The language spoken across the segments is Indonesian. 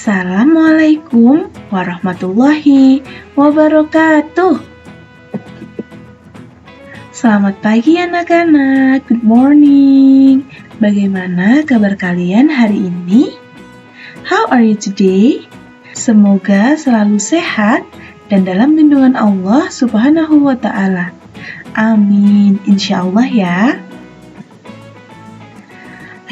Assalamualaikum warahmatullahi wabarakatuh. Selamat pagi anak-anak, good morning. Bagaimana kabar kalian hari ini? How are you today? Semoga selalu sehat dan dalam lindungan Allah Subhanahu wa Ta'ala. Amin, insya Allah ya.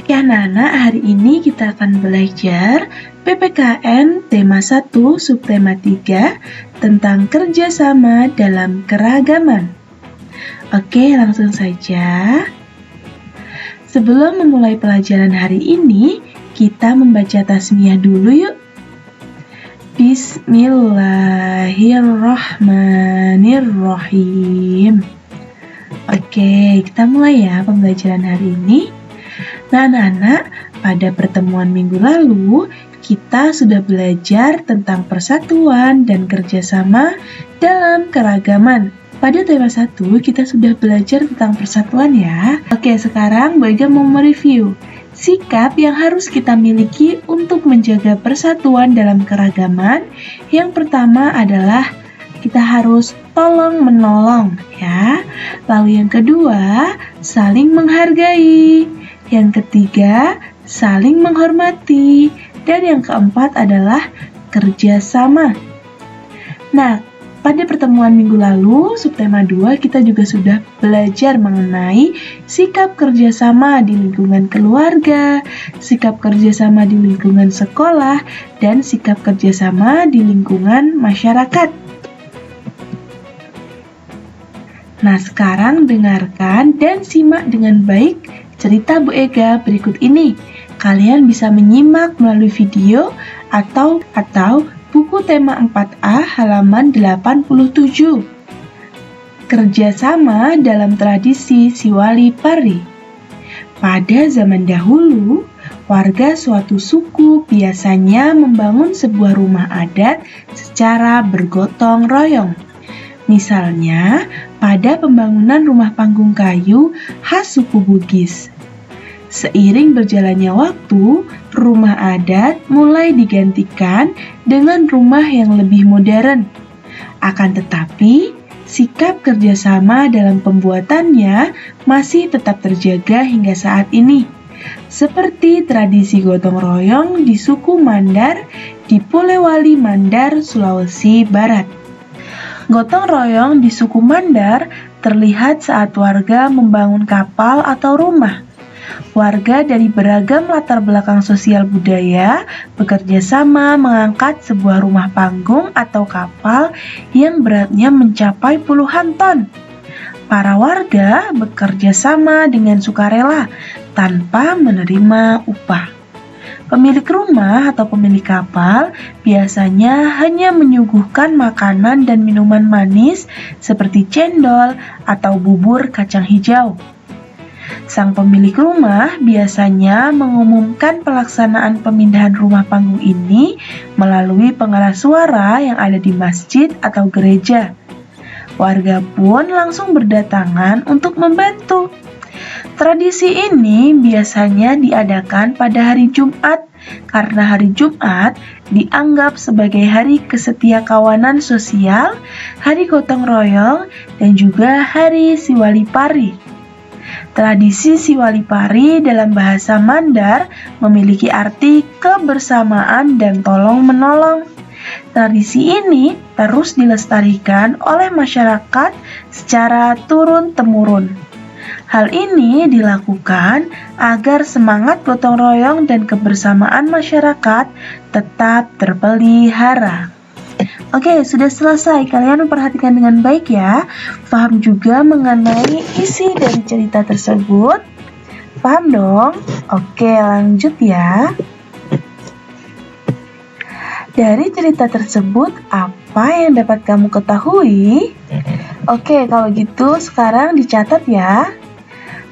Oke anak-anak, hari ini kita akan belajar PPKN tema 1 subtema 3 tentang kerjasama dalam keragaman. Oke, langsung saja. Sebelum memulai pelajaran hari ini, kita membaca tasmiyah dulu yuk. Bismillahirrahmanirrahim. Oke, kita mulai ya pembelajaran hari ini. Nah, anak-anak, pada pertemuan minggu lalu, kita sudah belajar tentang persatuan dan kerjasama dalam keragaman. Pada tema 1, kita sudah belajar tentang persatuan ya. Oke, sekarang Bu Ega mau mereview sikap yang harus kita miliki untuk menjaga persatuan dalam keragaman. Yang pertama adalah kita harus tolong-menolong ya. Lalu yang kedua, saling menghargai. Yang ketiga, saling menghormati. Dan yang keempat adalah kerjasama. Nah, pada pertemuan minggu lalu, subtema 2, kita juga sudah belajar mengenai sikap kerjasama di lingkungan keluarga, sikap kerjasama di lingkungan sekolah, dan sikap kerjasama di lingkungan masyarakat. Nah, sekarang dengarkan dan simak dengan baik cerita Bu Ega berikut ini. Kalian bisa menyimak melalui video atau buku tema 4A halaman 87. Kerjasama dalam tradisi Siwali Pari. Pada zaman dahulu, warga suatu suku biasanya membangun sebuah rumah adat secara bergotong royong. Misalnya, pada pembangunan rumah panggung kayu khas suku Bugis. Seiring berjalannya waktu, rumah adat mulai digantikan dengan rumah yang lebih modern. Akan tetapi, sikap kerjasama dalam pembuatannya masih tetap terjaga hingga saat ini. Seperti tradisi gotong royong di suku Mandar di Polewali Mandar, Sulawesi Barat. Gotong royong di suku Mandar terlihat saat warga membangun kapal atau rumah. Warga dari beragam latar belakang sosial budaya bekerja sama mengangkat sebuah rumah panggung atau kapal yang beratnya mencapai puluhan ton. Para warga bekerja sama dengan sukarela tanpa menerima upah. Pemilik rumah atau pemilik kapal biasanya hanya menyuguhkan makanan dan minuman manis seperti cendol atau bubur kacang hijau. Sang pemilik rumah biasanya mengumumkan pelaksanaan pemindahan rumah panggung ini melalui pengeras suara yang ada di masjid atau gereja. Warga pun langsung berdatangan untuk membantu. Tradisi ini biasanya diadakan pada hari Jumat karena hari Jumat dianggap sebagai hari kesetiakawanan sosial, hari gotong royong, dan juga hari Siwali Pari. Tradisi Siwali Pari dalam bahasa Mandar memiliki arti kebersamaan dan tolong-menolong. Tradisi ini terus dilestarikan oleh masyarakat secara turun-temurun. Hal ini dilakukan agar semangat gotong royong dan kebersamaan masyarakat tetap terpelihara. Oke, sudah selesai. Kalian memperhatikan dengan baik ya. Paham juga mengenai isi dari cerita tersebut? Paham dong? Oke, lanjut ya. Dari cerita tersebut, apa yang dapat kamu ketahui? Oke, kalau gitu sekarang dicatat ya.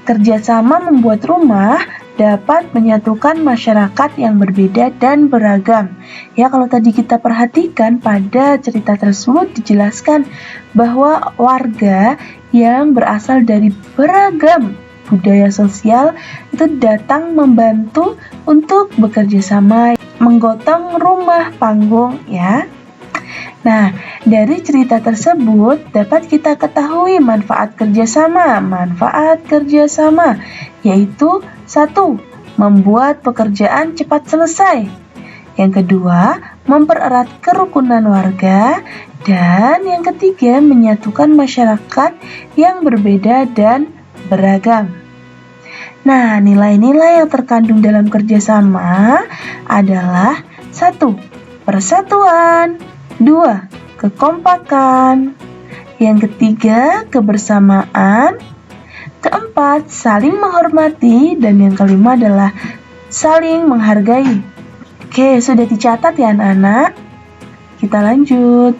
Kerjasama membuat rumah dapat menyatukan masyarakat yang berbeda dan beragam. Ya, kalau tadi kita perhatikan pada cerita tersebut dijelaskan bahwa warga yang berasal dari beragam budaya sosial itu datang membantu untuk bekerja sama. menggotong rumah panggung ya. Nah, dari cerita tersebut dapat kita ketahui manfaat kerjasama. Manfaat kerjasama yaitu 1. Membuat pekerjaan cepat selesai. Yang kedua, mempererat kerukunan warga. Dan yang ketiga, menyatukan masyarakat yang berbeda dan beragam. Nah, nilai-nilai yang terkandung dalam kerjasama adalah 1. Persatuan. 2. Kekompakan. Yang ketiga, kebersamaan. Keempat, saling menghormati. Dan yang kelima adalah saling menghargai. Oke, sudah dicatat ya anak-anak? Kita lanjut.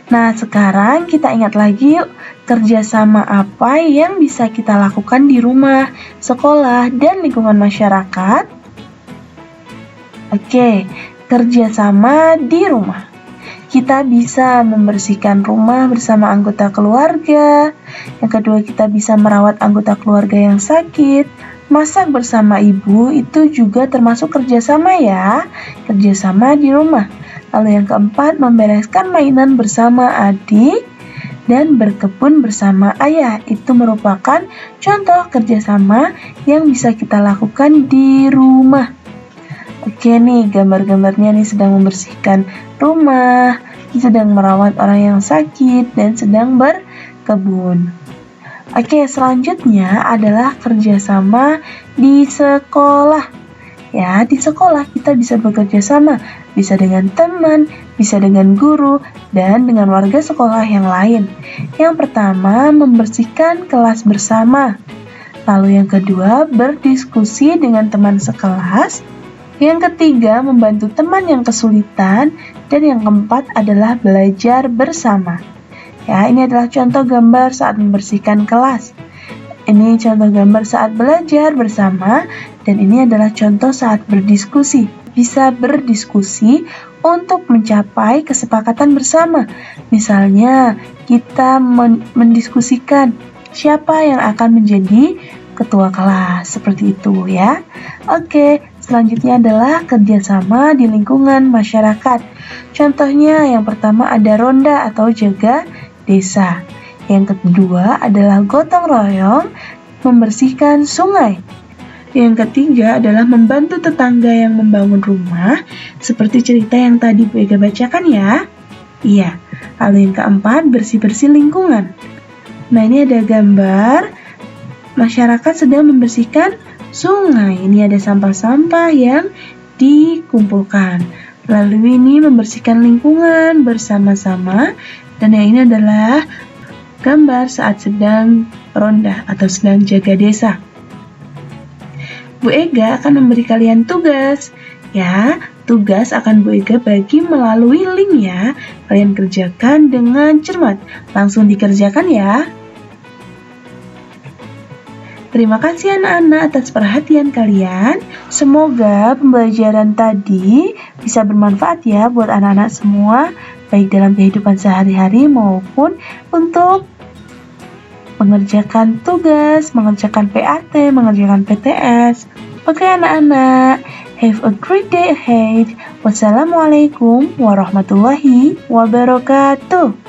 Nah, sekarang kita ingat lagi yuk, kerjasama apa yang bisa kita lakukan di rumah, sekolah, dan lingkungan masyarakat? Oke, kerjasama di rumah. Kita bisa membersihkan rumah bersama anggota keluarga. Yang kedua, kita bisa merawat anggota keluarga yang sakit. Masak bersama ibu itu juga termasuk kerjasama ya, kerjasama di rumah. Lalu yang keempat, membereskan mainan bersama adik dan berkebun bersama ayah. Itu merupakan contoh kerjasama yang bisa kita lakukan di rumah. Oke nih, gambar-gambarnya nih sedang membersihkan rumah, sedang merawat orang yang sakit, dan sedang berkebun. Oke, selanjutnya adalah kerjasama di sekolah. Ya, di sekolah kita bisa bekerja sama, bisa dengan teman, bisa dengan guru, dan dengan warga sekolah yang lain. Yang pertama, membersihkan kelas bersama. Lalu yang kedua, berdiskusi dengan teman sekelas. Yang ketiga, membantu teman yang kesulitan. Dan yang keempat adalah belajar bersama. Ya, ini adalah contoh gambar saat membersihkan kelas. Ini contoh gambar saat belajar bersama, dan ini adalah contoh saat berdiskusi. Bisa berdiskusi untuk mencapai kesepakatan bersama. Misalnya, kita mendiskusikan siapa yang akan menjadi ketua kelas, seperti itu ya. Oke, selanjutnya adalah kerjasama di lingkungan masyarakat. Contohnya yang pertama ada ronda atau jaga desa. Yang kedua adalah gotong royong membersihkan sungai. Yang ketiga adalah membantu tetangga yang membangun rumah, seperti cerita yang tadi Bu Ega bacakan ya. Iya. Lalu yang keempat, bersih-bersih lingkungan. Nah, ini ada gambar masyarakat sedang membersihkan sungai. Ini ada sampah-sampah yang dikumpulkan. Lalu ini membersihkan lingkungan bersama-sama. Dan yang ini adalah gambar saat sedang ronda atau sedang jaga desa. Bu Ega akan memberi kalian tugas. Ya, tugas akan Bu Ega bagi melalui link ya. Kalian kerjakan dengan cermat. Langsung dikerjakan ya. Terima kasih anak-anak atas perhatian kalian. Semoga pembelajaran tadi bisa bermanfaat ya buat anak-anak semua, baik dalam kehidupan sehari-hari maupun untuk mengerjakan tugas, mengerjakan PAT, mengerjakan PTS. Oke anak-anak, have a great day ahead. Wassalamualaikum warahmatullahi wabarakatuh.